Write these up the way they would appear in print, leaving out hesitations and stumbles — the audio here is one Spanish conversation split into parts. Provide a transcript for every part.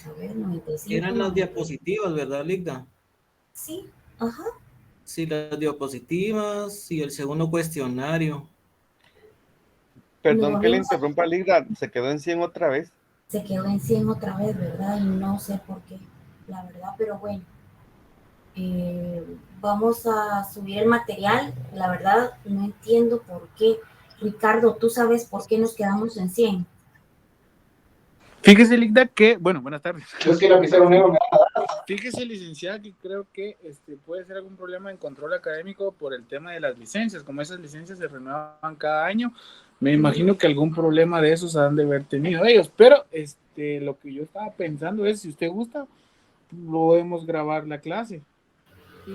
Vamos a ver, 95, Eran las 90. diapositivas, ¿verdad, Ligda? Sí, ajá. Sí, las diapositivas y el segundo cuestionario. Nos Perdón que le vamos, interrumpa, Ligda, se quedó en 100 otra vez. se quedó en 100 otra vez, ¿verdad? Y no sé por qué, la verdad, pero bueno. Vamos a subir el material. La verdad, no entiendo por qué. Ricardo, ¿tú sabes por qué nos quedamos en 100? Fíjese, Ligda, que, bueno, buenas tardes. Yo es que la pizarra negro me Fíjese, licenciada, que creo que puede ser algún problema en control académico por el tema de las licencias. Como esas licencias se renuevan cada año, me imagino que algún problema de esos han de haber tenido ellos. Pero lo que yo estaba pensando es, si usted gusta, podemos grabar la clase.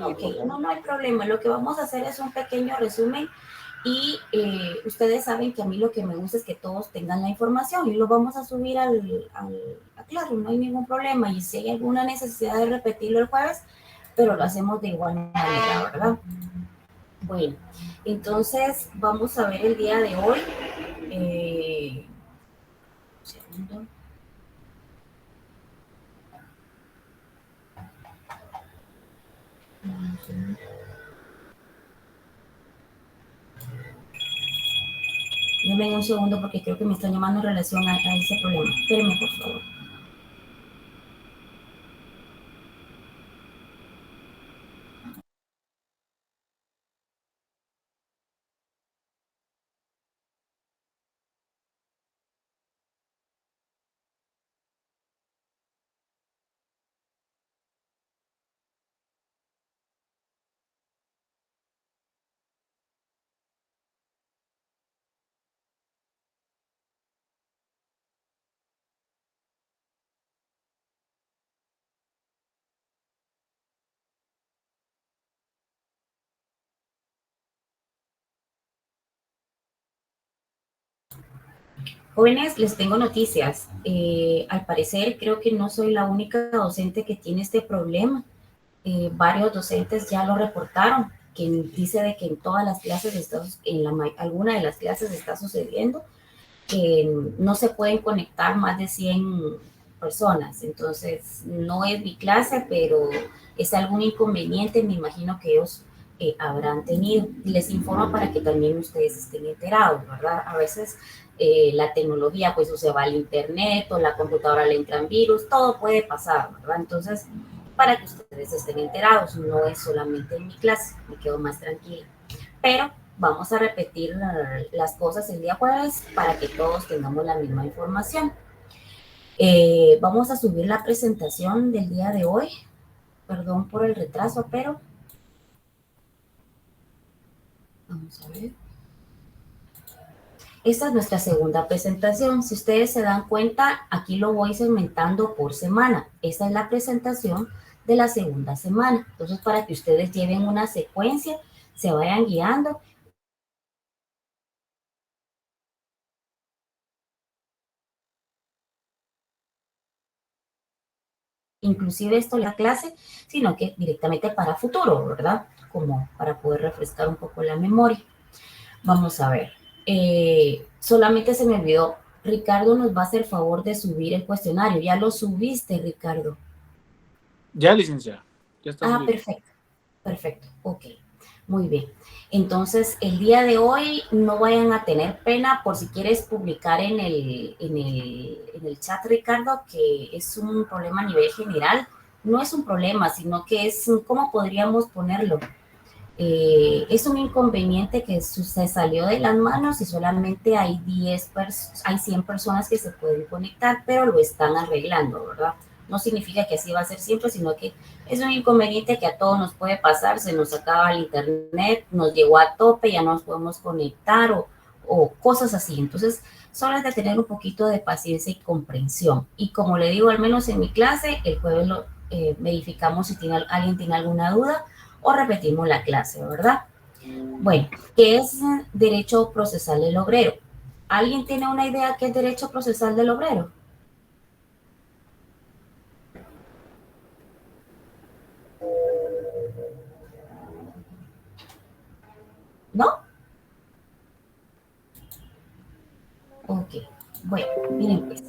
Ok, no, no hay problema. Lo que vamos a hacer es un pequeño resumen y ustedes saben que a mí lo que me gusta es que todos tengan la información y lo vamos a subir a Classroom, no hay ningún problema. Y si hay alguna necesidad de repetirlo el jueves, pero lo hacemos de igual manera, ¿verdad? Bueno, entonces vamos a ver el día de hoy. Un segundo. Denme un segundo porque creo que me están llamando en relación a ese problema. Espérenme, por favor. Jóvenes, les tengo noticias. Al parecer, creo que no soy la única docente que tiene este problema. Varios docentes ya lo reportaron, que dice de que en todas las clases, alguna de las clases está sucediendo, que no se pueden conectar más de 100 personas. Entonces, no es mi clase, pero es algún inconveniente, me imagino que ellos habrán tenido. Les informo para que también ustedes estén enterados, ¿verdad? A veces la tecnología, pues, o se va al internet o la computadora le entran virus, todo puede pasar, ¿verdad? Entonces, para que ustedes estén enterados, no es solamente en mi clase, me quedo más tranquila. Pero vamos a repetir las cosas el día jueves para que todos tengamos la misma información. Vamos a subir la presentación del día de hoy. Perdón por el retraso, pero vamos a ver. Esta es nuestra segunda presentación. Si ustedes se dan cuenta, aquí lo voy segmentando por semana. Esta es la presentación de la segunda semana. Entonces, para que ustedes lleven una secuencia, se vayan guiando. Inclusive esto la clase, sino que directamente para futuro, ¿verdad? Como para poder refrescar un poco la memoria. Vamos a ver. Solamente se me olvidó. Ricardo nos va a hacer el favor de subir el cuestionario. Ya lo subiste, Ricardo. Ya, licenciada, ya está subido. Perfecto, perfecto, ok, muy bien. Entonces, el día de hoy no vayan a tener pena por si quieres publicar en el chat, Ricardo, que es un problema a nivel general. No es un problema, sino que es, ¿cómo podríamos ponerlo? Es un inconveniente que se salió de las manos y solamente hay 100 personas que se pueden conectar, pero lo están arreglando, ¿verdad? No significa que así va a ser siempre, sino que es un inconveniente que a todos nos puede pasar, se nos acaba el internet, nos llegó a tope, ya no nos podemos conectar o cosas así. Entonces, solo es de tener un poquito de paciencia y comprensión. Y como le digo, al menos en mi clase, el jueves verificamos si alguien tiene alguna duda o repetimos la clase, ¿verdad? Bueno, ¿qué es derecho procesal del obrero? ¿Alguien tiene una idea qué es derecho procesal del obrero? ¿No? Ok, bueno, miren pues.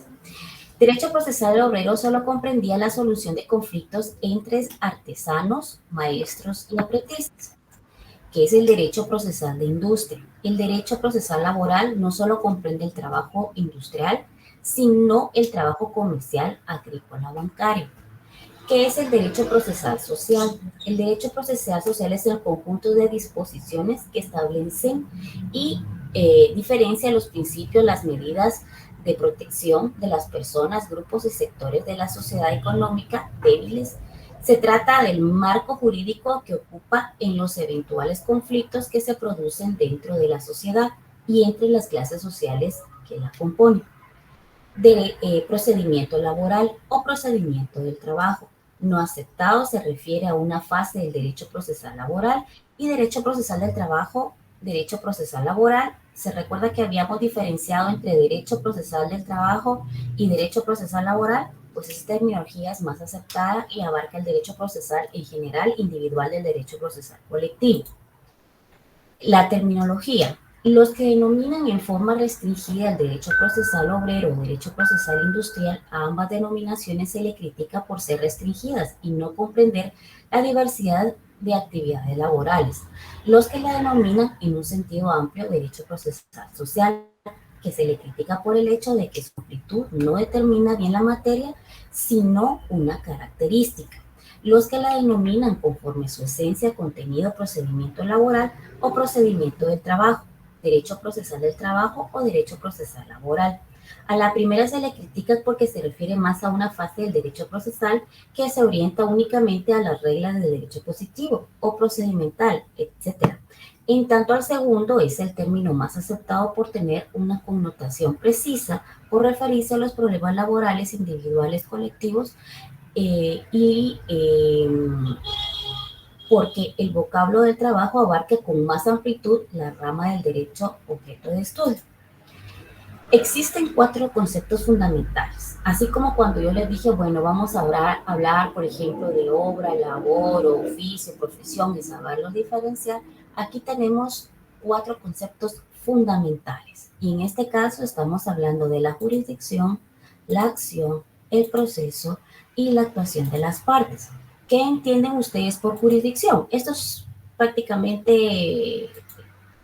Derecho procesal obrero solo comprendía la solución de conflictos entre artesanos, maestros y aprendices, que es el derecho procesal de industria. El derecho procesal laboral no solo comprende el trabajo industrial, sino el trabajo comercial, agrícola, bancario. ¿Qué es el derecho procesal social? El derecho procesal social es el conjunto de disposiciones que establecen y diferencian los principios, las medidas de protección de las personas, grupos y sectores de la sociedad económica débiles. Se trata del marco jurídico que ocupa en los eventuales conflictos que se producen dentro de la sociedad y entre las clases sociales que la componen. De procedimiento laboral o procedimiento del trabajo. No aceptado se refiere a una fase del derecho procesal laboral y derecho procesal del trabajo, derecho procesal laboral. Se recuerda que habíamos diferenciado entre derecho procesal del trabajo y derecho procesal laboral, pues esta terminología es más aceptada y abarca el derecho procesal en general individual del derecho procesal colectivo. La terminología. Los que denominan en forma restringida el derecho procesal obrero o derecho procesal industrial, a ambas denominaciones se le critica por ser restringidas y no comprender la diversidad de actividades laborales. Los que la denominan en un sentido amplio derecho procesal social, que se le critica por el hecho de que su amplitud no determina bien la materia, sino una característica. Los que la denominan conforme su esencia, contenido, procedimiento laboral o procedimiento del trabajo, derecho procesal del trabajo o derecho procesal laboral. A la primera se le critica porque se refiere más a una fase del derecho procesal que se orienta únicamente a las reglas del derecho positivo o procedimental, etc. En tanto al segundo es el término más aceptado por tener una connotación precisa, por referirse a los problemas laborales individuales colectivos porque el vocablo del trabajo abarque con más amplitud la rama del derecho objeto de estudio. Existen 4 conceptos fundamentales, así como cuando yo les dije, bueno, vamos a hablar, por ejemplo, de obra, labor, oficio, profesión y saberlos diferenciar. Aquí tenemos 4 conceptos fundamentales y en este caso estamos hablando de la jurisdicción, la acción, el proceso y la actuación de las partes. ¿Qué entienden ustedes por jurisdicción? Esto es prácticamente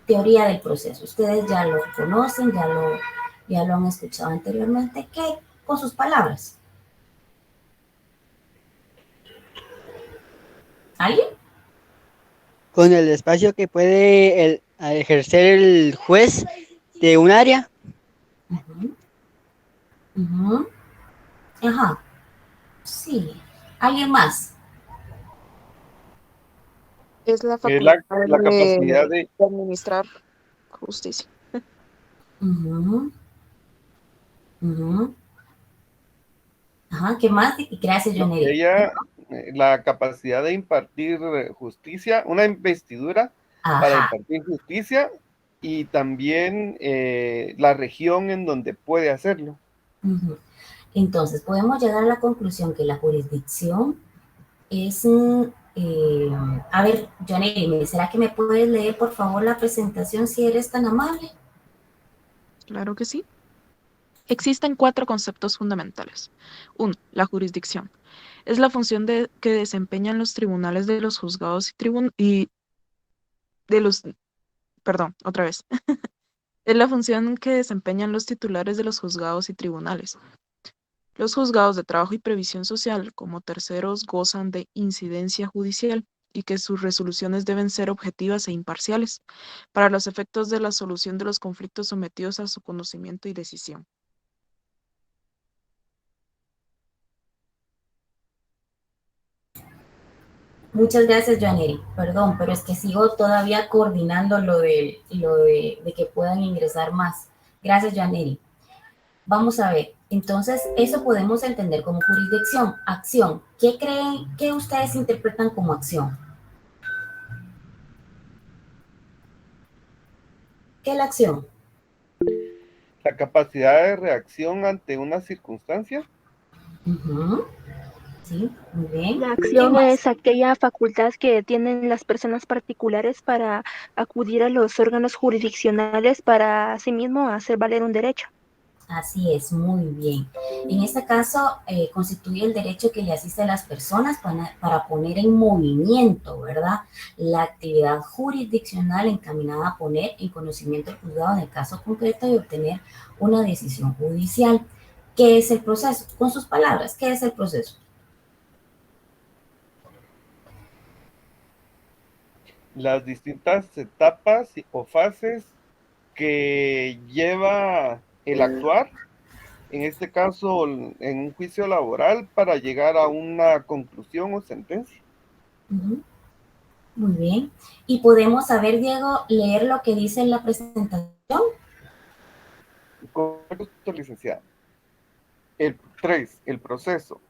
teoría del proceso. Ustedes ya lo conocen, ya lo han escuchado anteriormente. ¿Qué? Con sus palabras. ¿Alguien? Con el espacio que puede ejercer el juez de un área. Uh-huh. Uh-huh. Ajá. Sí. ¿Alguien más? Es la Es facultad la capacidad de... de administrar justicia. Uh-huh. Uh-huh. Ajá. ¿Qué más? Gracias, No, Joneri. la capacidad de impartir justicia, una investidura para Ajá. impartir justicia y también la región en donde puede hacerlo. Uh-huh. Entonces, podemos llegar a la conclusión que la jurisdicción es, a ver, Joneri, ¿será que me puedes leer por favor la presentación si eres tan amable? Claro que sí. Existen 4 conceptos fundamentales. 1. La jurisdicción. Es la función que desempeñan los tribunales de los juzgados Es la función que desempeñan los titulares de los juzgados y tribunales. Los juzgados de trabajo y previsión social, como terceros, gozan de incidencia judicial y que sus resoluciones deben ser objetivas e imparciales para los efectos de la solución de los conflictos sometidos a su conocimiento y decisión. Muchas gracias, Joaneri. Perdón, pero es que sigo todavía coordinando lo de que puedan ingresar más. Gracias, Joaneri. Vamos a ver. Entonces, eso podemos entender como jurisdicción, acción. ¿Qué creen, qué ustedes interpretan como acción? ¿Qué es la acción? La capacidad de reacción ante una circunstancia. Uh-huh. Sí, muy bien. La ¿Qué acción más? es aquella facultad que tienen las personas particulares para acudir a los órganos jurisdiccionales para asimismo hacer valer un derecho. Así es, muy bien. En este caso, constituye el derecho que le asiste a las personas para poner en movimiento, ¿verdad? La actividad jurisdiccional encaminada a poner en conocimiento del juzgado en el caso concreto y obtener una decisión judicial. ¿Qué es el proceso? Con sus palabras, ¿qué es el proceso? Las distintas etapas o fases que lleva el actuar, en este caso en un juicio laboral, para llegar a una conclusión o sentencia. Ujú. Muy bien. Y podemos saber, Diego, leer lo que dice en la presentación. Correcto, licenciado. El 3, el proceso.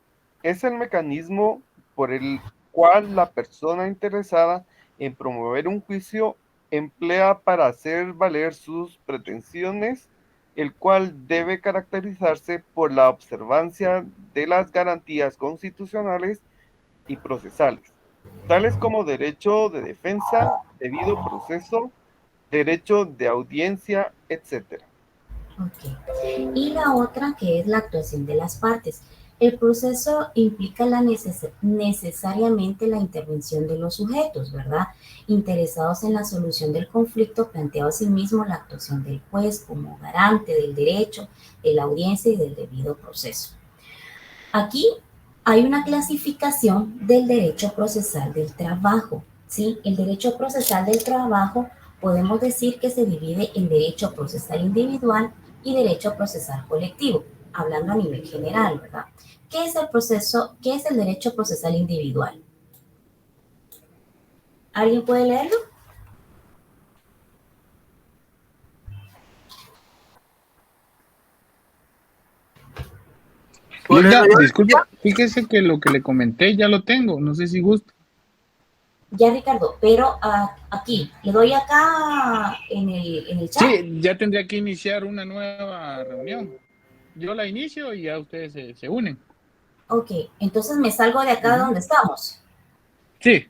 Es el mecanismo por el cual la persona interesada en promover un juicio emplea para hacer valer sus pretensiones, el cual debe caracterizarse por la observancia de las garantías constitucionales y procesales, tales como derecho de defensa, debido proceso, derecho de audiencia, etc. Ok. Y la otra que es la actuación de las partes. El proceso implica necesariamente la intervención de los sujetos, ¿verdad? Interesados en la solución del conflicto, planteado asimismo la actuación del juez como garante del derecho, de la audiencia y del debido proceso. Aquí hay una clasificación del derecho procesal del trabajo, ¿sí? El derecho procesal del trabajo podemos decir que se divide en derecho procesal individual y derecho procesal colectivo, hablando a nivel general, ¿verdad? ¿Qué es el proceso, qué es el derecho procesal individual? ¿Alguien puede leerlo? ¿Puedo Linda, leerlo yo? disculpa, fíjese que lo que le comenté ya lo tengo, no sé si gusta. Ya, Ricardo, pero aquí, le doy acá en el chat. Sí, ya tendría que iniciar una nueva reunión. Yo la inicio y ya ustedes se unen. Ok, entonces me salgo de acá de Ujú. donde estamos. Sí,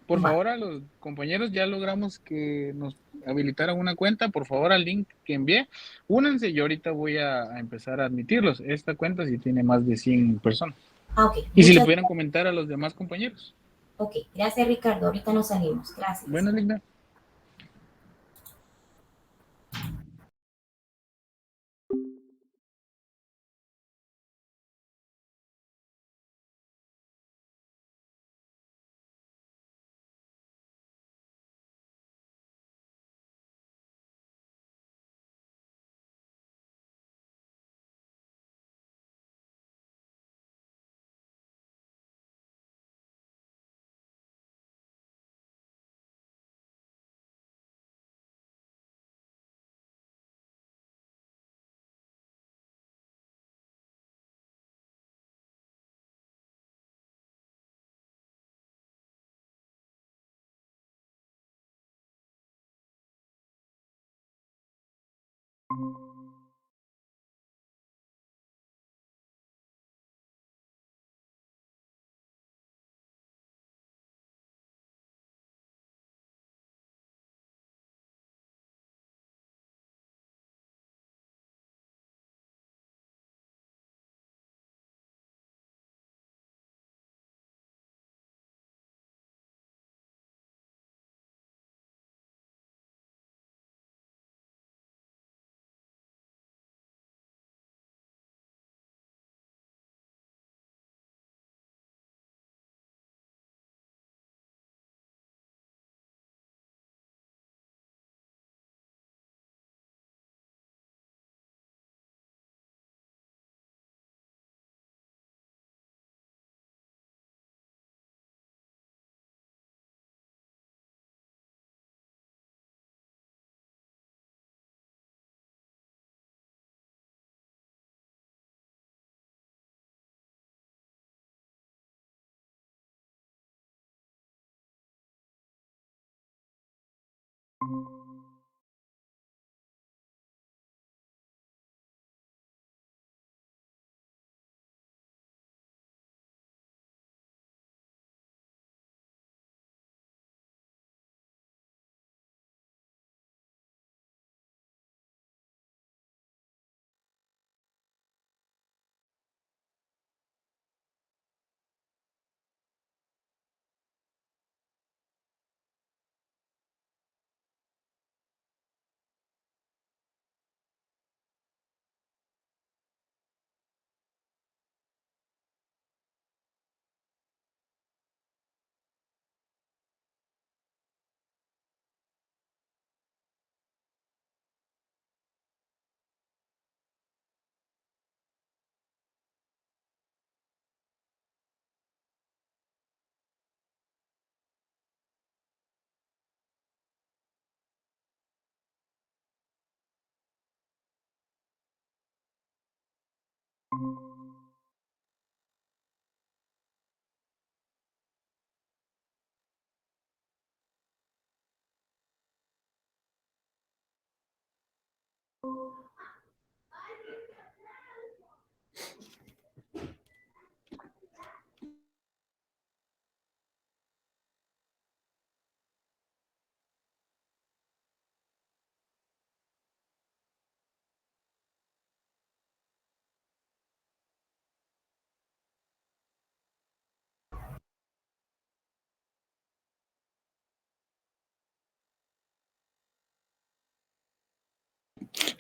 por Va. favor a los compañeros ya logramos que nos habilitaran una cuenta. Por favor al link que envié, únanse. Yo ahorita voy a empezar a admitirlos. Esta cuenta sí tiene más de 100 personas. Ok, Y si le muchas pudieran comentar a los demás compañeros. Ok, gracias Ricardo. Ahorita nos salimos. Gracias. Bueno, Linda.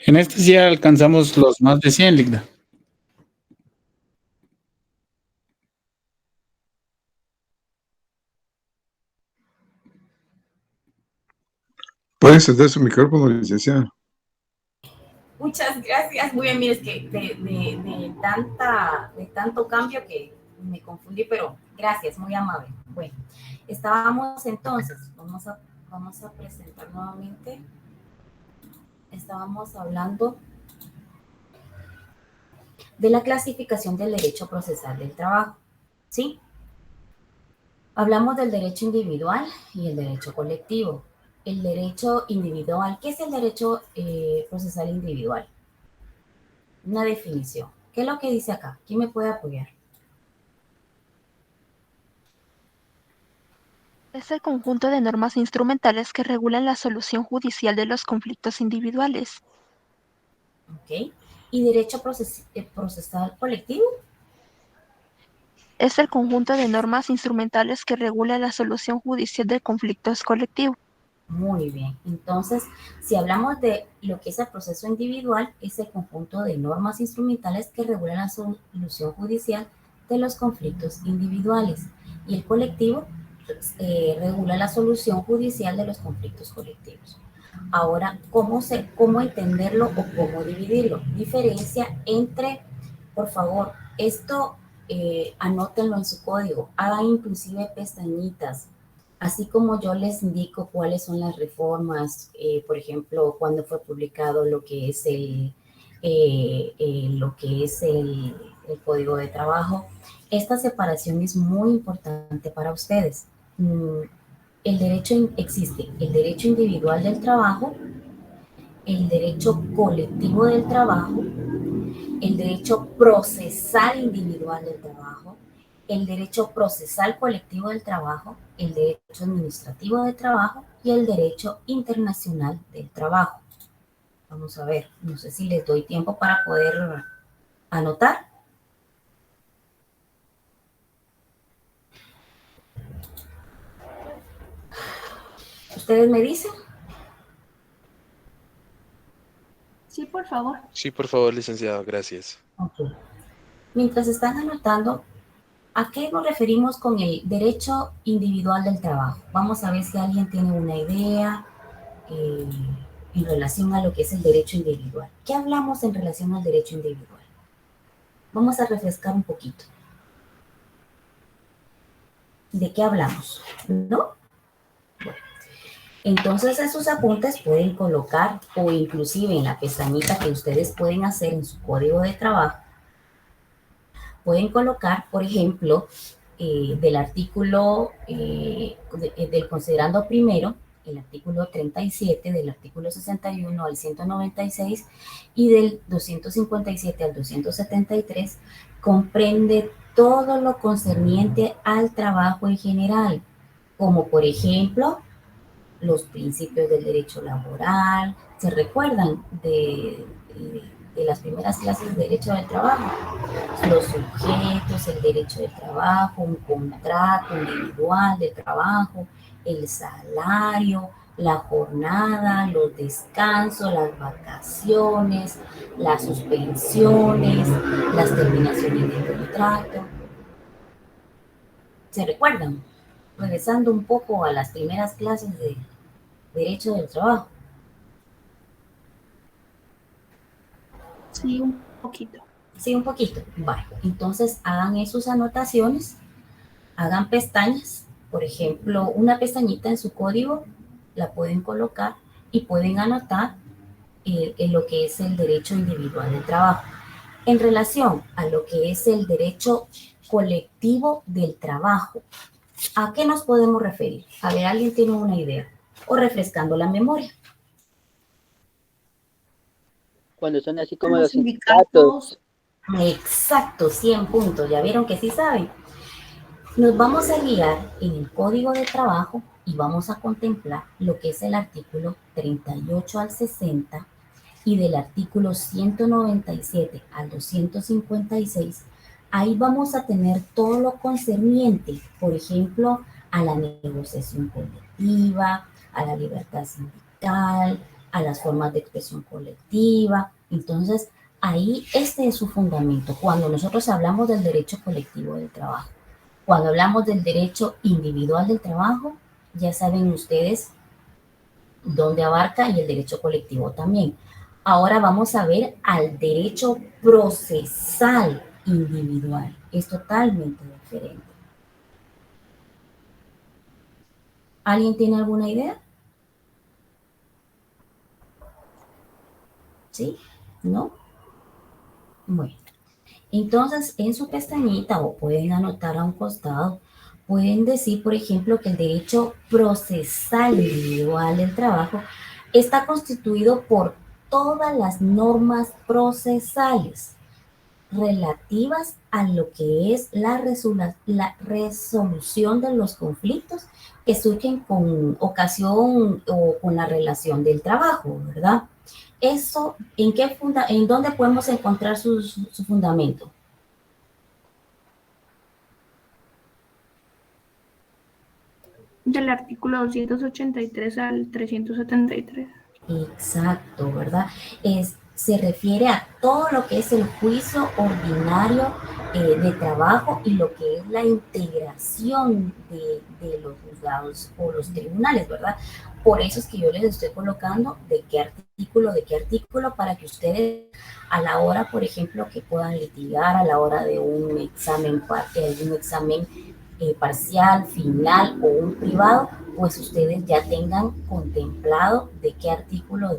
En este sí alcanzamos los más de 100, Ligda. Puede encender su micrófono, licenciada. Muchas gracias. Muy bien, mire, es que de tanto cambio que me confundí, pero gracias, muy amable. Bueno, estábamos entonces, vamos a presentar nuevamente. Estábamos hablando de la clasificación del derecho procesal del trabajo, ¿sí? Hablamos del derecho individual y el derecho colectivo. El derecho individual, ¿qué es el derecho procesal individual? Una definición. ¿Qué es lo que dice acá? ¿Quién me puede apoyar? Es el conjunto de normas instrumentales que regulan la solución judicial de los conflictos individuales. ¿Ok? ¿Y derecho procesal colectivo? Es el conjunto de normas instrumentales que regula la solución judicial de conflictos colectivos. Muy bien. Entonces, si hablamos de lo que es el proceso individual, es el conjunto de normas instrumentales que regulan la solución judicial de los conflictos individuales. Y el colectivo regula la solución judicial de los conflictos colectivos. Ahora, ¿cómo entenderlo o cómo dividirlo? Diferencia entre, por favor, esto anótenlo en su código, hagan inclusive pestañitas, así como yo les indico cuáles son las reformas, por ejemplo, cuando fue publicado lo que es el Código de Trabajo. Esta separación es muy importante para ustedes. Existe el derecho individual del trabajo, el derecho colectivo del trabajo, el derecho procesal individual del trabajo, el derecho procesal colectivo del trabajo, el derecho administrativo del trabajo y el derecho internacional del trabajo. Vamos a ver, no sé si les doy tiempo para poder anotar. ¿Ustedes me dicen? Sí, por favor. Sí, por favor, licenciado, gracias. Ok. Mientras están anotando, ¿a qué nos referimos con el derecho individual del trabajo? Vamos a ver si alguien tiene una idea en relación a lo que es el derecho individual. ¿Qué hablamos en relación al derecho individual? Vamos a refrescar un poquito. ¿De qué hablamos? ¿No? Bueno, entonces esos apuntes pueden colocar o inclusive en la pestañita que ustedes pueden hacer en su código de trabajo, pueden colocar, por ejemplo, del artículo del considerando primero, el artículo 37, del artículo 61 al 196 y del 257 al 273, comprende todo lo concerniente al trabajo en general, como por ejemplo los principios del derecho laboral. ¿Se recuerdan de las primeras clases de derecho del trabajo? Los sujetos, el derecho del trabajo, un contrato individual de trabajo, el salario, la jornada, los descansos, las vacaciones, las suspensiones, las terminaciones de contrato. ¿Se recuerdan? Regresando un poco a las primeras clases de derecho del trabajo. Sí, un poquito. Sí, un poquito. Vale, entonces hagan sus anotaciones, hagan pestañas. Por ejemplo, una pestañita en su código la pueden colocar y pueden anotar en lo que es el derecho individual del trabajo. En relación a lo que es el derecho colectivo del trabajo, ¿a qué nos podemos referir? A ver, ¿alguien tiene una idea? O refrescando la memoria. Cuando son así como Los los sindicatos. Exacto, 100 puntos. ¿Ya vieron que sí saben? Nos vamos a guiar en el Código de Trabajo y vamos a contemplar lo que es el artículo 38 al 60 y del artículo 197 al 256. Ahí vamos a tener todo lo concerniente, por ejemplo, a la negociación colectiva, a la libertad sindical, a las formas de expresión colectiva. Entonces, ahí este es su fundamento. Cuando nosotros hablamos del derecho colectivo del trabajo, cuando hablamos del derecho individual del trabajo, ya saben ustedes dónde abarca y el derecho colectivo también. Ahora vamos a ver al derecho procesal individual. Es totalmente diferente. ¿Alguien tiene alguna idea? ¿Sí? ¿No? Bueno. Entonces, en su pestañita, o pueden anotar a un costado, pueden decir, por ejemplo, que el derecho procesal individual del trabajo está constituido por todas las normas procesales relativas a lo que es la resolución de los conflictos que surgen con ocasión o con la relación del trabajo, ¿verdad? Eso, ¿en dónde podemos encontrar su fundamento? Del artículo 283 al 373. Exacto, ¿verdad? Se refiere a todo lo que es el juicio ordinario de trabajo y lo que es la integración de los juzgados o los tribunales, ¿verdad? Por eso es que yo les estoy colocando de qué artículo, para que ustedes a la hora, por ejemplo, que puedan litigar, a la hora de un examen parcial, final o un privado, pues ustedes ya tengan contemplado de qué artículo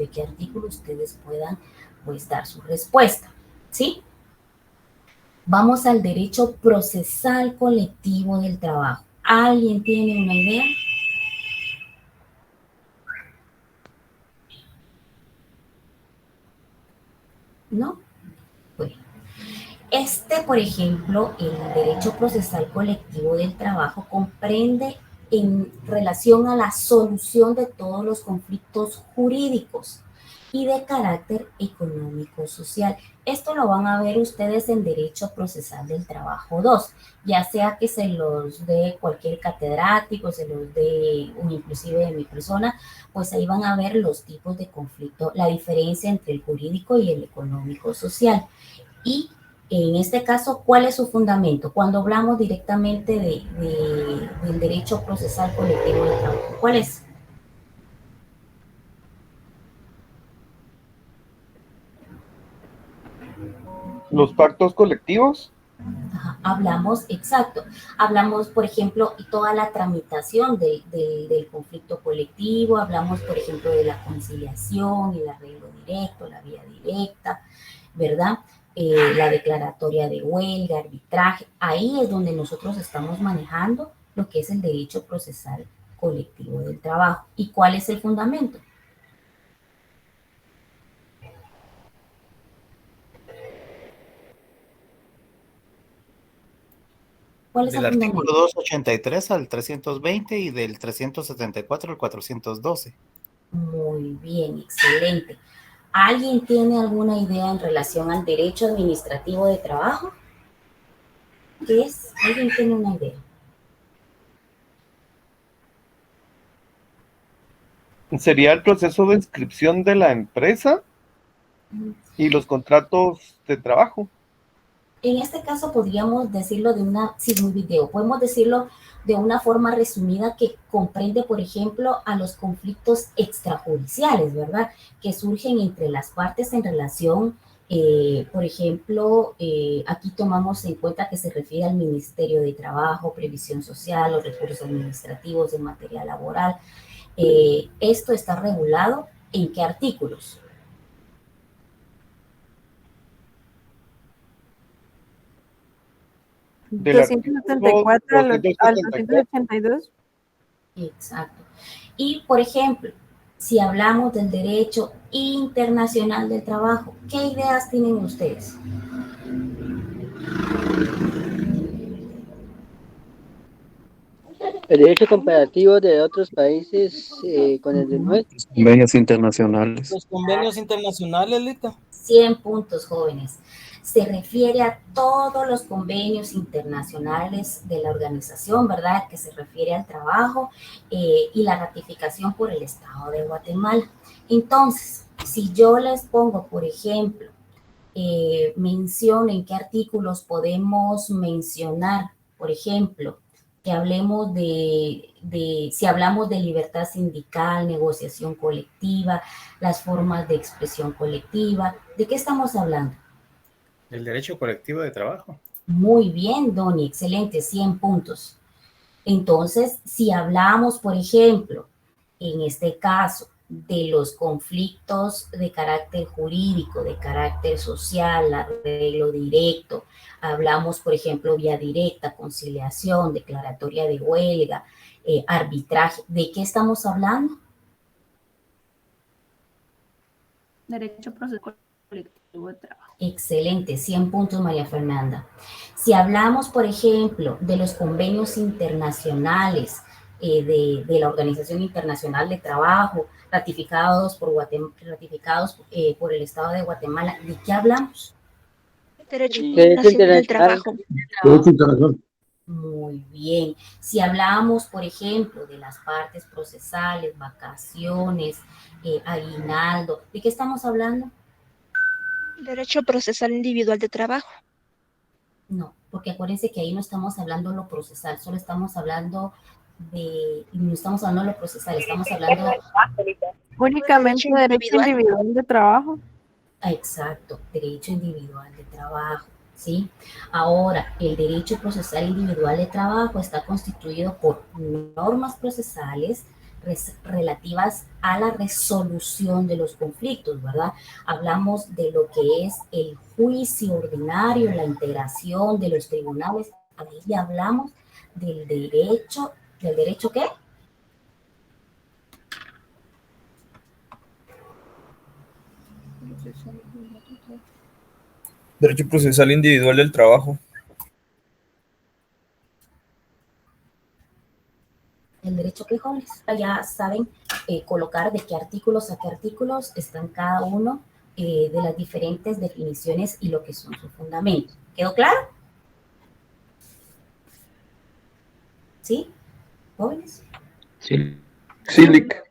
ustedes puedan pues dar su respuesta, ¿sí? Vamos al derecho procesal colectivo del trabajo. ¿Alguien tiene una idea? ¿No? Bueno. Por ejemplo, el derecho procesal colectivo del trabajo comprende en relación a la solución de todos los conflictos jurídicos y de carácter económico-social. Esto lo van a ver ustedes en Derecho Procesal del Trabajo 2, ya sea que se los dé cualquier catedrático, se los dé inclusive de mi persona, pues ahí van a ver los tipos de conflicto, la diferencia entre el jurídico y el económico-social. Y en este caso, ¿cuál es su fundamento? Cuando hablamos directamente del derecho procesal colectivo del trabajo, ¿cuál es? Los pactos colectivos. Ajá, hablamos, por ejemplo, toda la tramitación del conflicto colectivo, hablamos, por ejemplo, de la conciliación, el arreglo directo, la vía directa, ¿verdad? La declaratoria de huelga, arbitraje, ahí es donde nosotros estamos manejando lo que es el derecho procesal colectivo del trabajo. ¿Y cuál es el fundamento? ¿Cuál es el Del fundamento? artículo 283 al 320 y del 374 al 412. Muy bien, excelente. ¿Alguien tiene alguna idea en relación al derecho administrativo de trabajo? ¿Qué es? ¿Alguien tiene una idea? Sería el proceso de inscripción de la empresa y los contratos de trabajo. En este caso podríamos decirlo podemos decirlo de una forma resumida que comprende, por ejemplo, a los conflictos extrajudiciales, ¿verdad? Que surgen entre las partes en relación, por ejemplo, aquí tomamos en cuenta que se refiere al Ministerio de Trabajo, Previsión Social, los recursos administrativos en materia laboral. Esto está regulado ¿en qué artículos? Del 274 al 282. Exacto. Y, por ejemplo, si hablamos del derecho internacional del trabajo, ¿qué ideas tienen ustedes? El derecho comparativo de otros países con el de nuestro. Convenios internacionales. Los convenios internacionales, Lita. 100 puntos, jóvenes. Se refiere a todos los convenios internacionales de la organización, ¿verdad? Que se refiere al trabajo y la ratificación por el Estado de Guatemala. Entonces, si yo les pongo, por ejemplo, mencionen qué artículos podemos mencionar, por ejemplo, que hablemos si hablamos de libertad sindical, negociación colectiva, las formas de expresión colectiva, ¿de qué estamos hablando? El derecho colectivo de trabajo. Muy bien, Donny, excelente, 100 puntos. Entonces, si hablamos, por ejemplo, en este caso, de los conflictos de carácter jurídico, de carácter social, arreglo directo, hablamos, por ejemplo, vía directa, conciliación, declaratoria de huelga, arbitraje, ¿de qué estamos hablando? Derecho procesal colectivo de trabajo. Excelente, 100 puntos, María Fernanda. Si hablamos, por ejemplo, de los convenios internacionales de la Organización Internacional de Trabajo, ratificados por el Estado de Guatemala, ¿de qué hablamos? Derecho Derecho internacional del internacional. trabajo. Derecho internacional. Muy bien. Si hablamos, por ejemplo, de las partes procesales, vacaciones, aguinaldo, ¿de qué estamos hablando? Derecho procesal individual de trabajo. No, porque acuérdense que ahí no estamos hablando lo procesal, solo estamos hablando no estamos hablando de lo procesal, estamos hablando... Únicamente derecho individual de trabajo. Exacto, derecho individual de trabajo, ¿sí? Ahora, el derecho procesal individual de trabajo está constituido por normas procesales relativas a la resolución de los conflictos, ¿verdad? Hablamos de lo que es el juicio ordinario, la integración de los tribunales, ahí hablamos del derecho ¿qué? Derecho procesal individual del trabajo. El derecho que jóvenes ya saben colocar de qué artículos a qué artículos están cada uno de las diferentes definiciones y lo que son sus fundamentos. ¿Quedó claro? ¿Sí? ¿Jóvenes? Sí. Sí, Lic.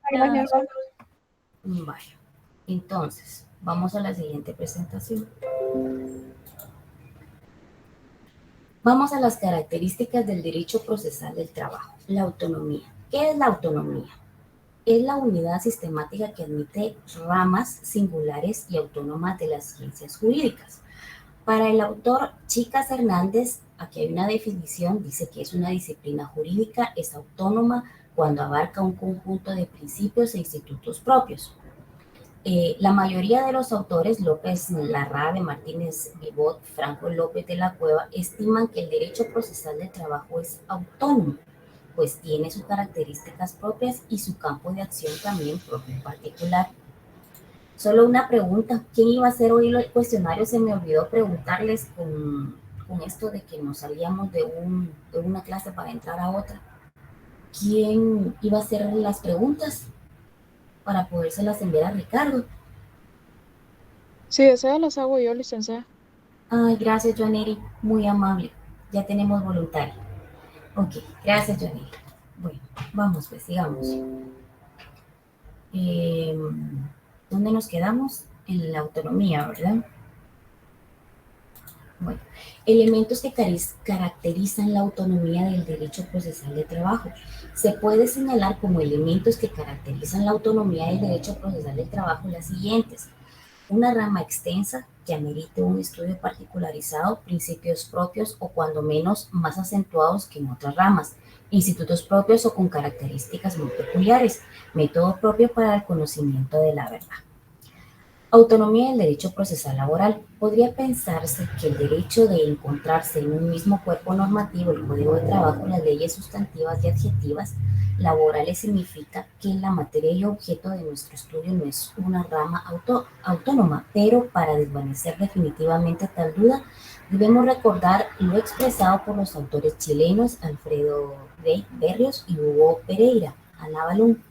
Vaya. Entonces, vamos a la siguiente presentación. Vamos a las características del derecho procesal del trabajo. La autonomía. ¿Qué es la autonomía? Es la unidad sistemática que admite ramas singulares y autónomas de las ciencias jurídicas. Para el autor Chicas Hernández, aquí hay una definición, dice que es una disciplina jurídica, es autónoma cuando abarca un conjunto de principios e institutos propios. La mayoría de los autores, López Larrabe, Martínez Vivot, Franco López de la Cueva, estiman que el derecho procesal del trabajo es autónomo, pues tiene sus características propias y su campo de acción también propio y particular. Solo una pregunta, ¿quién iba a hacer hoy el cuestionario? Se me olvidó preguntarles con esto de que nos salíamos de una clase para entrar a otra. ¿Quién iba a hacer las preguntas para podérselas enviar a Ricardo? Si desea, las hago yo, licenciada. Ay, gracias, Joaneri, muy amable. Ya tenemos voluntario. Ok, gracias, Joaneri. Bueno, vamos, pues, sigamos. ¿Dónde nos quedamos? En la autonomía, ¿verdad? Bueno, elementos que caracterizan la autonomía del derecho procesal de trabajo. Se puede señalar como elementos que caracterizan la autonomía del derecho procesal de trabajo las siguientes: una rama extensa que amerite un estudio particularizado, principios propios o cuando menos más acentuados que en otras ramas, institutos propios o con características muy peculiares, método propio para el conocimiento de la verdad. Autonomía del derecho procesal laboral. Podría pensarse que el derecho de encontrarse en un mismo cuerpo normativo, el Código de Trabajo, las leyes sustantivas y adjetivas laborales, significa que la materia y objeto de nuestro estudio no es una rama autónoma, pero para desvanecer definitivamente tal duda, debemos recordar lo expresado por los autores chilenos Alfredo Berrios y Hugo Pereira, Alabalún,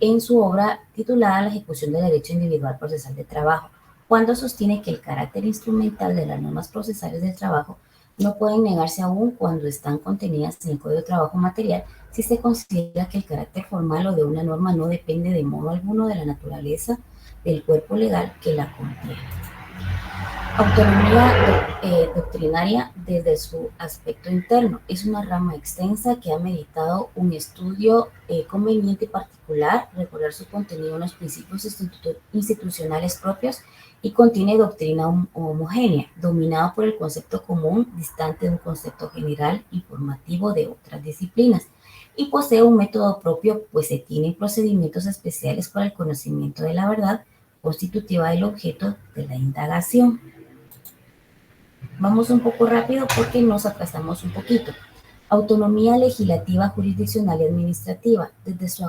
en su obra titulada La ejecución del derecho individual procesal de trabajo, cuando sostiene que el carácter instrumental de las normas procesales del trabajo no pueden negarse aún cuando están contenidas en el Código de Trabajo material si se considera que el carácter formal o de una norma no depende de modo alguno de la naturaleza del cuerpo legal que la contiene. Autonomía doctrinaria desde su aspecto interno. Es una rama extensa que ha meditado un estudio conveniente y particular, recordar su contenido en los principios institucionales propios y contiene doctrina homogénea, dominada por el concepto común, distante de un concepto general informativo de otras disciplinas, y posee un método propio, pues se tienen procedimientos especiales para el conocimiento de la verdad constitutiva del objeto de la indagación. Vamos un poco rápido porque nos atrasamos un poquito. Autonomía legislativa, jurisdiccional y administrativa. Desde su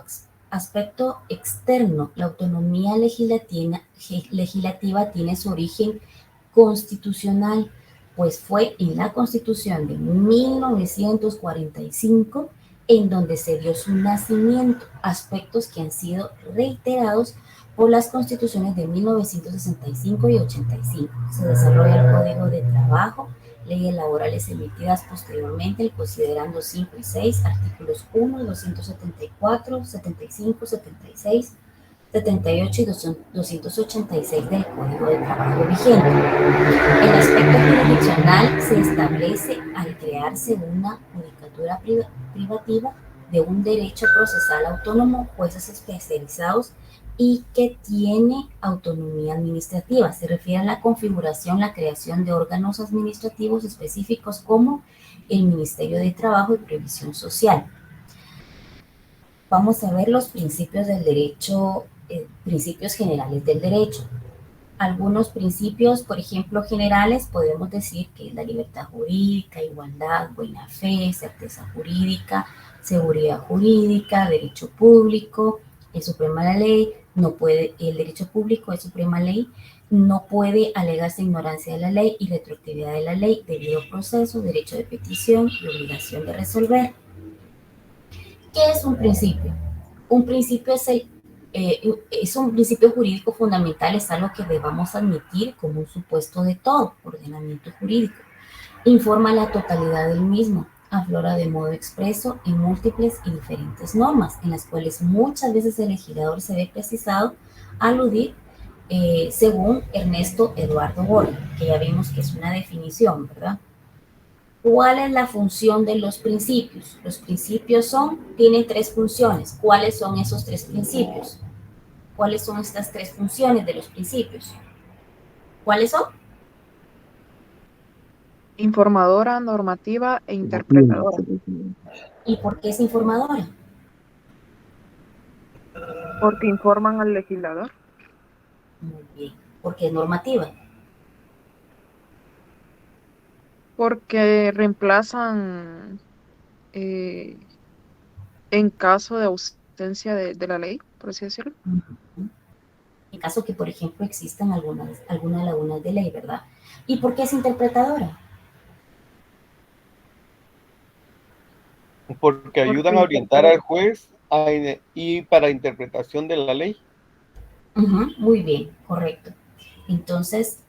aspecto externo, la autonomía legislativa tiene su origen constitucional, pues fue en la Constitución de 1945 en donde se dio su nacimiento, aspectos que han sido reiterados por las constituciones de 1965 y 85. Se desarrolla el Código de Trabajo, leyes laborales emitidas posteriormente, el considerando 5 y 6, artículos 1, 274, 75, 76, 78 y 286 del Código de Trabajo vigente. El aspecto jurisdiccional se establece al crearse una judicatura privativa de un derecho procesal autónomo, jueces especializados y que tiene autonomía administrativa. Se refiere a la configuración, la creación de órganos administrativos específicos como el Ministerio de Trabajo y Previsión Social. Vamos a ver los principios del derecho, principios generales del derecho. Algunos principios, por ejemplo, generales, podemos decir que es la libertad jurídica, igualdad, buena fe, certeza jurídica, seguridad jurídica, derecho público, es suprema la ley, no puede, el derecho público es suprema ley, no puede alegarse ignorancia de la ley y retroactividad de la ley, debido proceso, derecho de petición y obligación de resolver. ¿Qué es un principio? Un principio es un principio jurídico fundamental, es algo que debamos admitir como un supuesto de todo ordenamiento jurídico. Informa la totalidad del mismo, aflora de modo expreso en múltiples y diferentes normas, en las cuales muchas veces el legislador se ve precisado a aludir según Ernesto Eduardo Borges, que ya vimos que es una definición, ¿verdad? ¿Cuál es la función de los principios? Los principios tienen tres funciones. ¿Cuáles son esos tres principios? ¿Cuáles son estas tres funciones de los principios? ¿Cuáles son? Informadora, normativa e interpretadora. ¿Y por qué es informadora? Porque informan al legislador. Muy bien. ¿Por qué es normativa? Porque reemplazan en caso de ausencia de la ley, por así decirlo. En caso que, por ejemplo, existan algunas lagunas de ley, ¿verdad? ¿Y por qué es interpretadora? Porque ayudan a orientar al juez y para interpretación de la ley. Muy bien, correcto. Entonces,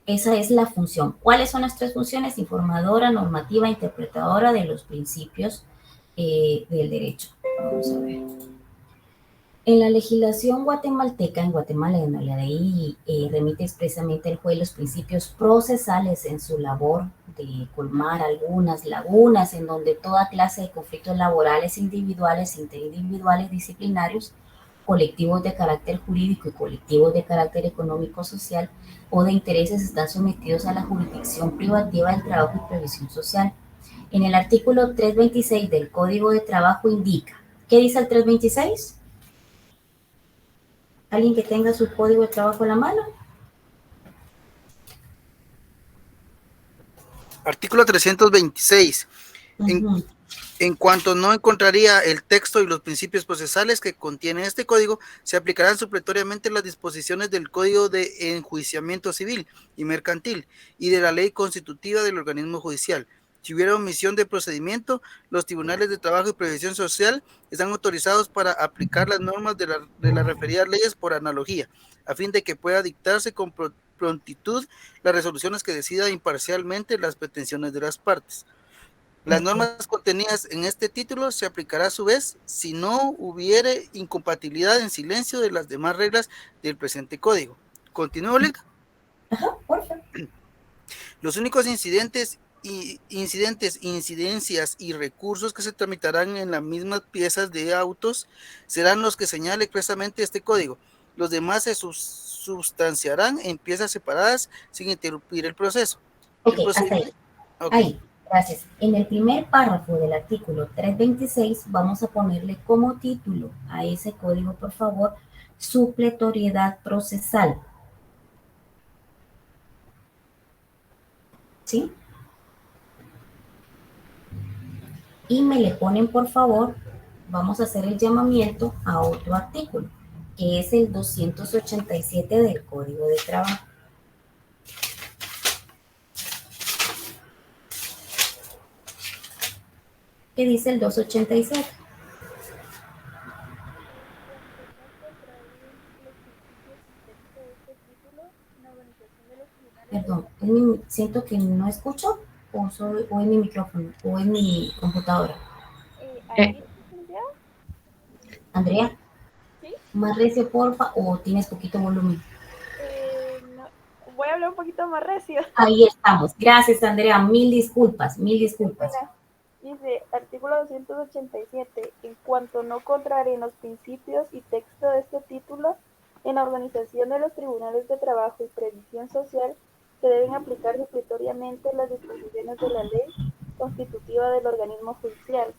esa es la función. ¿Cuáles son las tres funciones? Informadora, normativa, interpretadora de los principios del derecho. Vamos a ver. En la legislación guatemalteca, en Guatemala, en la ley remite expresamente el juez los principios procesales en su labor de colmar algunas lagunas en donde toda clase de conflictos laborales, individuales, interindividuales, disciplinarios, colectivos de carácter jurídico y colectivos de carácter económico-social o de intereses están sometidos a la jurisdicción privativa del trabajo y previsión social. En el artículo 326 del Código de Trabajo indica, ¿qué dice el 326? ¿Alguien que tenga su Código de Trabajo en la mano? Artículo 326. En cuanto no encontraría el texto y los principios procesales que contiene este código, se aplicarán supletoriamente las disposiciones del Código de Enjuiciamiento Civil y Mercantil y de la ley constitutiva del organismo judicial. Si hubiera omisión de procedimiento, los tribunales de trabajo y previsión social están autorizados para aplicar las normas de las referidas leyes por analogía, a fin de que pueda dictarse con prontitud las resoluciones que decida imparcialmente las pretensiones de las partes. Las normas contenidas en este título se aplicará a su vez si no hubiere incompatibilidad en silencio de las demás reglas del presente código. ¿Continúo, Olga? Ajá, por favor. Los únicos incidencias y recursos que se tramitarán en las mismas piezas de autos serán los que señale expresamente este código. Los demás se sustanciarán en piezas separadas sin interrumpir el proceso. Ok, hasta ahí. Okay. Ahí, gracias. En el primer párrafo del artículo 326 vamos a ponerle como título a ese código, por favor, supletoriedad procesal. ¿Sí? Y me le ponen, por favor, vamos a hacer el llamamiento a otro artículo, que es el 287 del Código de Trabajo. ¿Qué dice el 287? Perdón, siento que no escucho, o es mi micrófono, o es mi computadora. Andrea, ¿sí? Más recio, porfa, o tienes poquito volumen. No, voy a hablar un poquito más recio. Ahí estamos. Gracias, Andrea. Mil disculpas, mil disculpas. Dice, artículo 287, en cuanto no contrarien los principios y texto de este título, en la organización de los tribunales de trabajo y previsión social, se deben aplicar supletoriamente las disposiciones de la ley constitutiva del organismo judicial.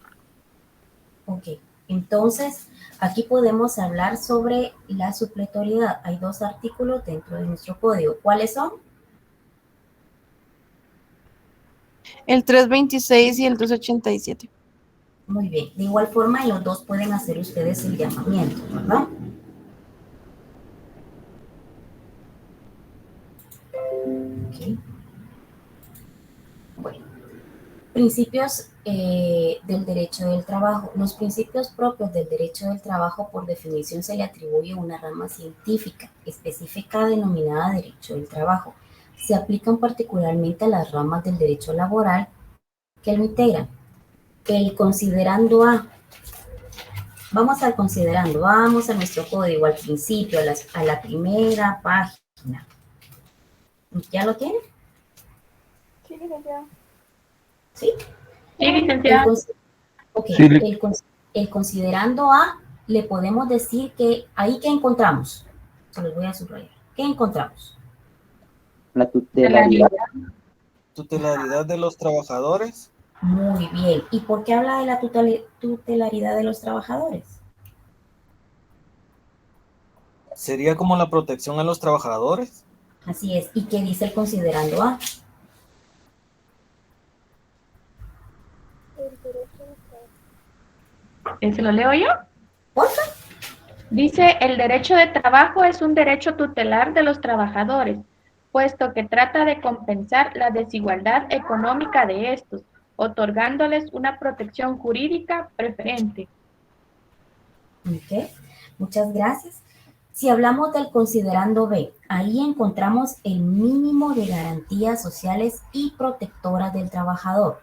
Ok, entonces aquí podemos hablar sobre la supletoriedad. Hay dos artículos dentro de nuestro código. ¿Cuáles son? El 326 y el 287. Muy bien. De igual forma, en los dos pueden hacer ustedes el llamamiento, ¿verdad? Okay. Bueno, principios del derecho del trabajo. Los principios propios del derecho del trabajo, por definición, se le atribuye una rama científica específica denominada derecho del trabajo. Se aplican particularmente a las ramas del derecho laboral que lo integran. El considerando A. Vamos al considerando, vamos a nuestro código al principio, a la primera página. ¿Ya lo tienen? Sí, licenciada. ¿Sí? Sí, licenciada. El considerando A, le podemos decir que ahí ¿qué encontramos? Se los voy a subrayar. ¿Qué encontramos? La tutelaridad. Tutelaridad de los trabajadores. Muy bien. ¿Y por qué habla de la tutelaridad de los trabajadores? ¿Sería como la protección a los trabajadores? Así es. ¿Y qué dice el considerando A? ¿Se lo leo yo? ¿Por qué? Dice, el derecho de trabajo es un derecho tutelar de los trabajadores, puesto que trata de compensar la desigualdad económica de estos, otorgándoles una protección jurídica preferente. Ok, muchas gracias. Si hablamos del considerando B, ahí encontramos el mínimo de garantías sociales y protectoras del trabajador.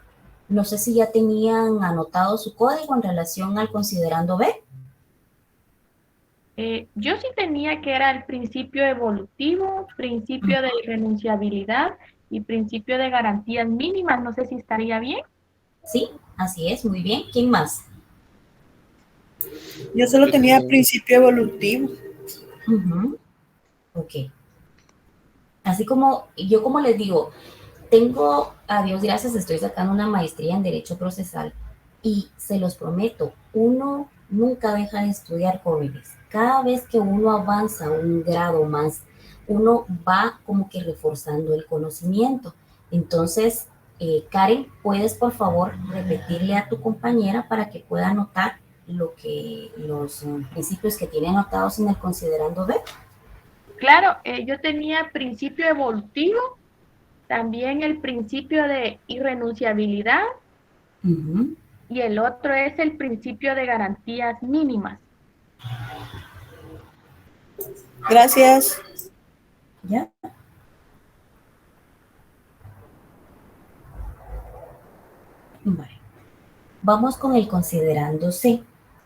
No sé si ya tenían anotado su código en relación al considerando B. Yo sí tenía que era el principio evolutivo, principio de irrenunciabilidad y principio de garantías mínimas. No sé si estaría bien. Sí, así es, muy bien. ¿Quién más? Yo solo tenía principio evolutivo. Ok. Así como, yo como les digo, tengo, a Dios gracias, estoy sacando una maestría en Derecho Procesal y se los prometo, uno nunca deja de estudiar, jóvenes. Cada vez que uno avanza un grado más, uno va como que reforzando el conocimiento. Entonces, Karen, ¿puedes por favor repetirle a tu compañera para que pueda anotar los principios que tiene anotados en el considerando B? Claro, yo tenía principio evolutivo, también el principio de irrenunciabilidad y el otro es el principio de garantías mínimas. Gracias. ¿Ya? Vale. Vamos con el considerando C.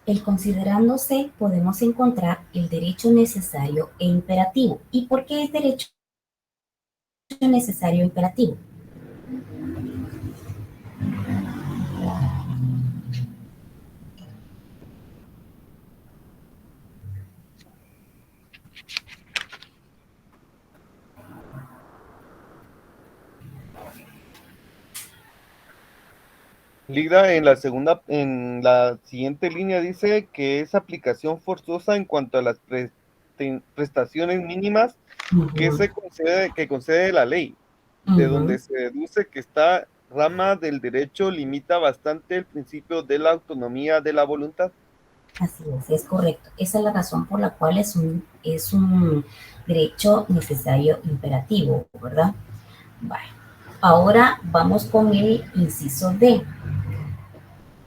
El considerando C podemos encontrar el derecho necesario e imperativo. ¿Y por qué es derecho necesario e imperativo? Lida en la siguiente línea dice que es aplicación forzosa en cuanto a las prestaciones mínimas que concede la ley, de donde se deduce que esta rama del derecho limita bastante el principio de la autonomía de la voluntad. Así es correcto. Esa es la razón por la cual es un derecho necesario imperativo, ¿verdad? Vale. Ahora vamos con el inciso D.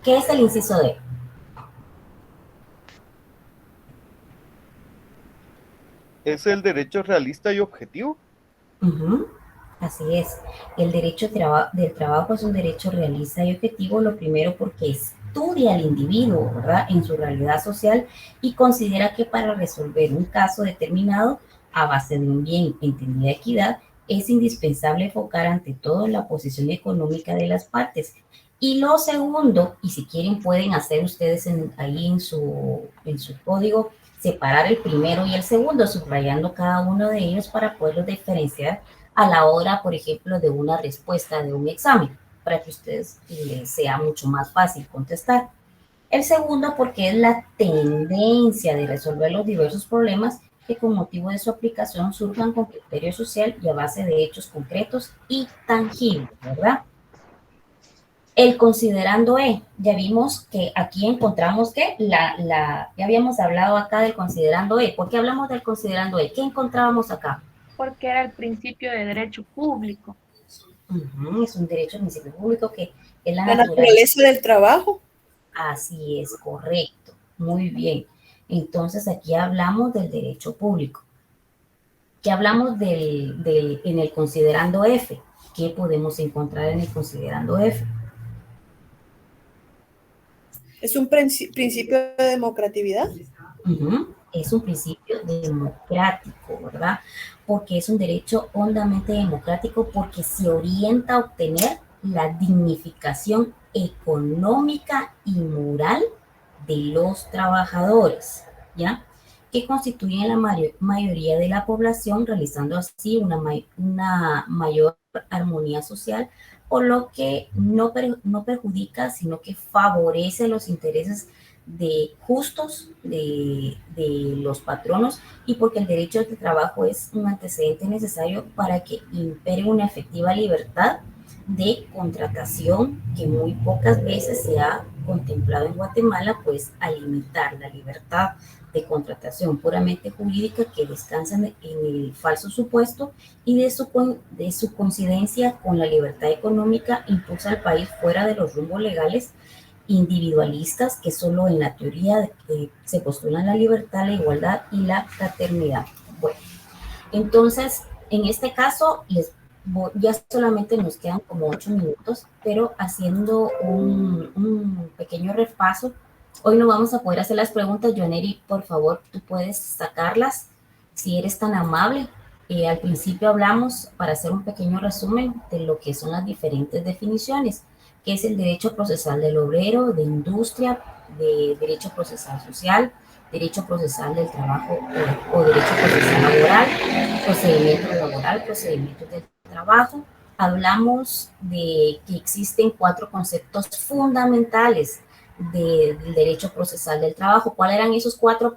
¿Qué es el inciso D? ¿Es el derecho realista y objetivo? Así es. El derecho del trabajo es un derecho realista y objetivo, lo primero porque estudia al individuo, ¿verdad?, en su realidad social y considera que para resolver un caso determinado a base de un bien entendida equidad, es indispensable enfocar ante todo la posición económica de las partes. Y lo segundo, y si quieren pueden hacer ustedes ahí en su código, separar el primero y el segundo, subrayando cada uno de ellos para poderlos diferenciar a la hora, por ejemplo, de una respuesta de un examen, para que a ustedes les sea mucho más fácil contestar. El segundo, porque es la tendencia de resolver los diversos problemas que con motivo de su aplicación surjan con criterio social y a base de hechos concretos y tangibles, ¿verdad? El considerando E, ya vimos que aquí encontramos que ya habíamos hablado acá del considerando E. ¿Por qué hablamos del considerando E? ¿Qué encontrábamos acá? Porque era el principio de derecho público. Es un derecho de principio público que es la naturaleza del trabajo. Así es, correcto. Muy bien. Entonces aquí hablamos del derecho público. ¿Qué hablamos en el considerando F? ¿Qué podemos encontrar en el considerando F? Es un principio de democratividad. Es un principio democrático, ¿verdad? Porque es un derecho hondamente democrático porque se orienta a obtener la dignificación económica y moral de los trabajadores, ¿ya? Que constituyen la mayoría de la población, realizando así una mayor armonía social, por lo que no perjudica, sino que favorece los intereses justos de los patronos y porque el derecho de trabajo es un antecedente necesario para que impere una efectiva libertad de contratación que muy pocas veces se ha contemplado en Guatemala, pues a limitar la libertad de contratación puramente jurídica que descansa en el falso supuesto y de su coincidencia con la libertad económica impulsa al país fuera de los rumbos legales individualistas que solo en la teoría se postulan la libertad, la igualdad y la fraternidad. Bueno, entonces, en este caso, ya solamente nos quedan como 8 minutos, pero haciendo un pequeño repaso, hoy no vamos a poder hacer las preguntas. Joaneri, por favor, tú puedes sacarlas, si eres tan amable. Al principio hablamos, para hacer un pequeño resumen, de lo que son las diferentes definiciones, que es el derecho procesal del obrero, de industria, de derecho procesal social, derecho procesal del trabajo o derecho procesal laboral, procedimiento laboral, procedimientos del trabajo. Hablamos de que existen 4 conceptos fundamentales del derecho procesal del trabajo. ¿Cuáles eran esos 4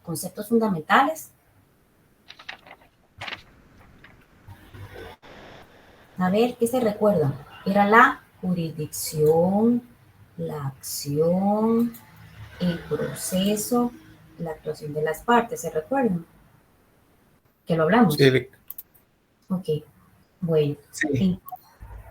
conceptos fundamentales? A ver, ¿qué se recuerdan? Era la jurisdicción, la acción, el proceso, la actuación de las partes, ¿se recuerdan? Que lo hablamos. Sí. Ok, bueno. Sí.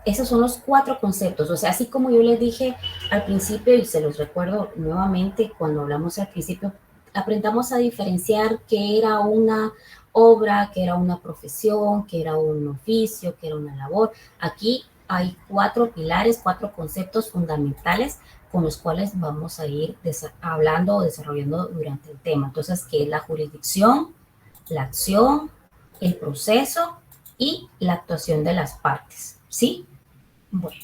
Esos son los 4 conceptos, o sea, así como yo les dije al principio, y se los recuerdo nuevamente cuando hablamos al principio, aprendamos a diferenciar qué era una obra, qué era una profesión, qué era un oficio, qué era una labor. Aquí hay 4 pilares, 4 conceptos fundamentales con los cuales vamos a ir hablando o desarrollando durante el tema. Entonces, ¿qué es la jurisdicción, la acción, el proceso y la actuación de las partes? ¿Sí? Bueno,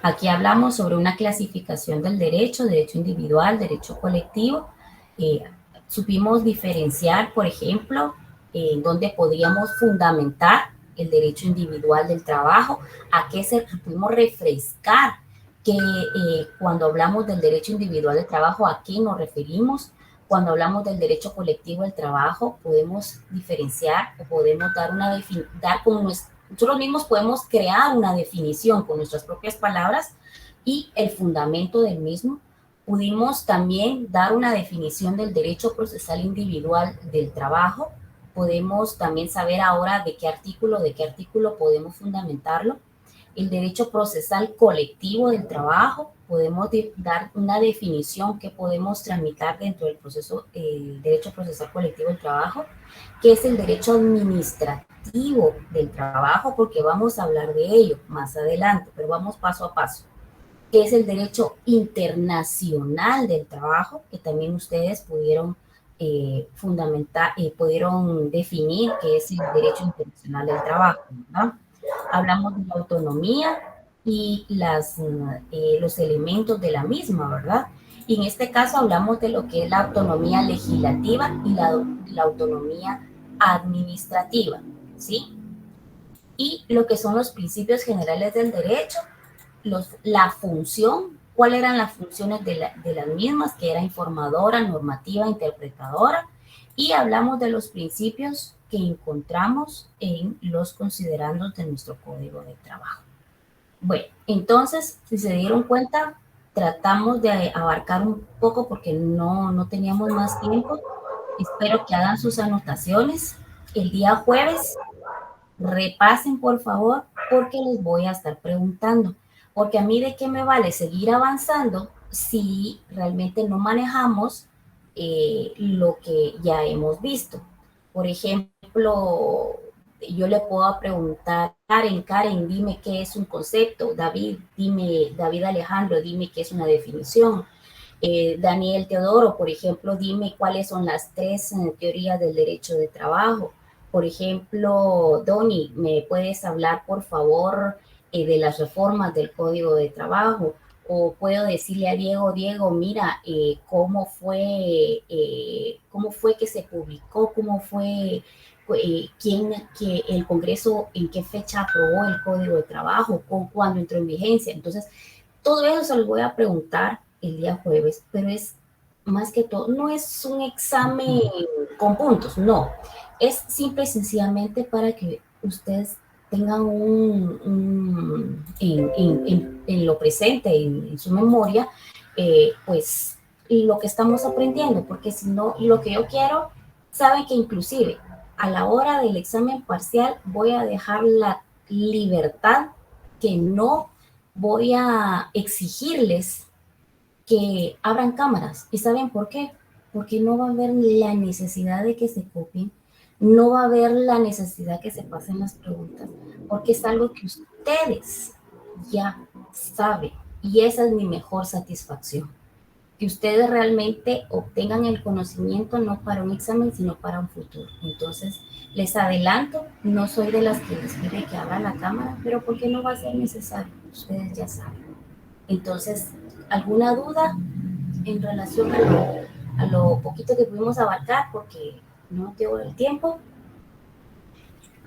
aquí hablamos sobre una clasificación del derecho individual, derecho colectivo. Supimos diferenciar, por ejemplo, donde podríamos fundamentar el derecho individual del trabajo, a qué supimos refrescar que cuando hablamos del derecho individual del trabajo, ¿a qué nos referimos? Cuando hablamos del derecho colectivo del trabajo, podemos diferenciar o podemos nosotros mismos podemos crear una definición con nuestras propias palabras y el fundamento del mismo. Pudimos también dar una definición del derecho procesal individual del trabajo. Podemos también saber ahora de qué artículo podemos fundamentarlo. El derecho procesal colectivo del trabajo, podemos dar una definición que podemos tramitar dentro del proceso, el derecho procesal colectivo del trabajo, que es el derecho administrativo del trabajo, porque vamos a hablar de ello más adelante, pero vamos paso a paso, que es el derecho internacional del trabajo, que también ustedes pudieron fundamentar y pudieron definir qué es el derecho internacional del trabajo, ¿verdad? Hablamos de la autonomía y los elementos de la misma, ¿verdad? Y en este caso hablamos de lo que es la autonomía legislativa y la autonomía administrativa, ¿sí? Y lo que son los principios generales del derecho, la función, cuáles eran las funciones de las mismas, que era informadora, normativa, interpretadora, y hablamos de los principios que encontramos en los considerandos de nuestro Código de Trabajo. Bueno, entonces, si se dieron cuenta, tratamos de abarcar un poco porque no teníamos más tiempo. Espero que hagan sus anotaciones. El día jueves, repasen por favor, porque les voy a estar preguntando. Porque a mí de qué me vale seguir avanzando si realmente no manejamos lo que ya hemos visto. Por ejemplo, yo le puedo preguntar, Karen, dime qué es un concepto. David Alejandro, dime qué es una definición. Daniel Teodoro, por ejemplo, dime cuáles son las 3 teorías del derecho de trabajo. Por ejemplo, Doni, ¿me puedes hablar, por favor, de las reformas del Código de Trabajo? O puedo decirle a Diego, mira, cómo fue que se publicó, cómo fue, que el Congreso, en qué fecha aprobó el Código de Trabajo, cuándo entró en vigencia. Entonces, todo eso se lo voy a preguntar el día jueves, pero es más que todo, no es un examen con puntos, no, es simple y sencillamente para que ustedes tengan en lo presente, en su memoria, pues lo que estamos aprendiendo, porque si no, lo que yo quiero, saben que inclusive a la hora del examen parcial voy a dejar la libertad, que no voy a exigirles que abran cámaras. ¿Y saben por qué? Porque no va a haber la necesidad de que se copien, no va a haber la necesidad que se pasen las preguntas, porque es algo que ustedes ya saben, y esa es mi mejor satisfacción, que ustedes realmente obtengan el conocimiento no para un examen, sino para un futuro. Entonces, les adelanto, no soy de las que les pide que abran la cámara, pero porque no va a ser necesario, ustedes ya saben. Entonces, ¿alguna duda en relación a lo poquito que pudimos abarcar? Porque no tengo el tiempo.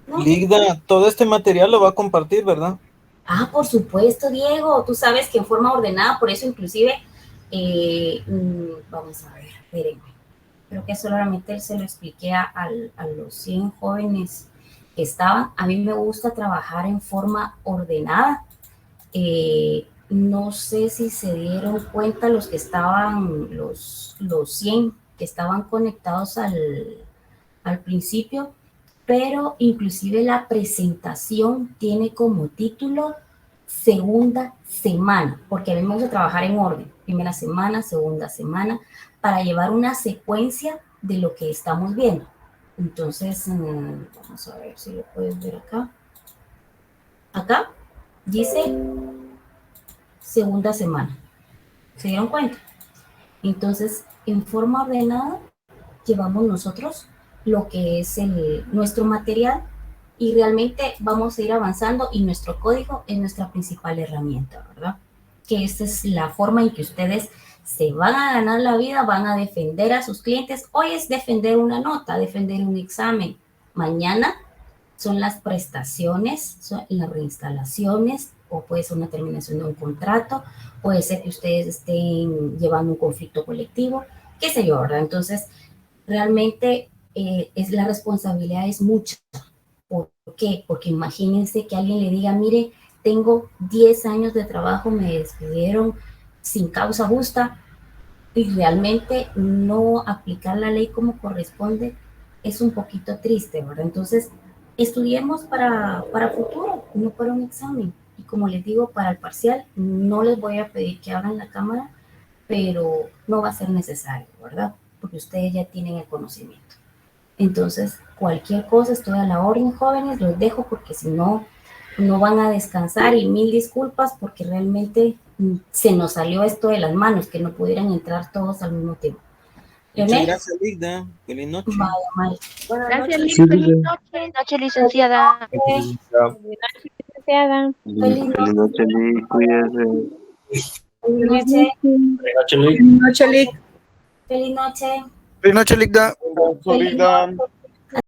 ¿No? Ligda, todo este material lo va a compartir, ¿verdad? Ah, por supuesto, Diego. Tú sabes que en forma ordenada, por eso inclusive, vamos a ver, espérenme. Creo que solamente se lo expliqué a los 100 jóvenes que estaban. A mí me gusta trabajar en forma ordenada. No sé si se dieron cuenta los que estaban, los 100 que estaban conectados al principio, pero inclusive la presentación tiene como título segunda semana, porque a mí me gusta trabajar en orden, primera semana, segunda semana, para llevar una secuencia de lo que estamos viendo. Entonces, vamos a ver si lo puedes ver acá. Acá. Dice segunda semana. ¿Se dieron cuenta? Entonces, en forma ordenada, llevamos nosotros lo que es nuestro material y realmente vamos a ir avanzando y nuestro código es nuestra principal herramienta, ¿verdad? Que esta es la forma en que ustedes se van a ganar la vida, van a defender a sus clientes. Hoy es defender una nota, defender un examen. Mañana son las prestaciones, son las reinstalaciones, o puede ser una terminación de un contrato, puede ser que ustedes estén llevando un conflicto colectivo, qué sé yo, ¿verdad? Entonces, realmente la responsabilidad es mucha. ¿Por qué? Porque imagínense que alguien le diga, mire, tengo 10 años de trabajo, me despidieron sin causa justa, y realmente no aplicar la ley como corresponde es un poquito triste, ¿verdad? Entonces, estudiemos para futuro, no para un examen. Y como les digo, para el parcial no les voy a pedir que abran la cámara, pero no va a ser necesario, ¿verdad? Porque ustedes ya tienen el conocimiento. Entonces, cualquier cosa, estoy a la orden, jóvenes, los dejo porque si no, no van a descansar y mil disculpas porque realmente se nos salió esto de las manos, que no pudieran entrar todos al mismo tiempo. Muchas gracias, Ligda. Feliz noche. Vaya, Mari. Gracias, Sí, Liz. Feliz sí. noche. Buenas noches, licenciada. Feliz noche, licenciada. Feliz noche, Liz, cuídese. noche. Buenas noches, Liz. Buenas noches, Lick. Feliz noche. Feliz noche, Ligda. Solida.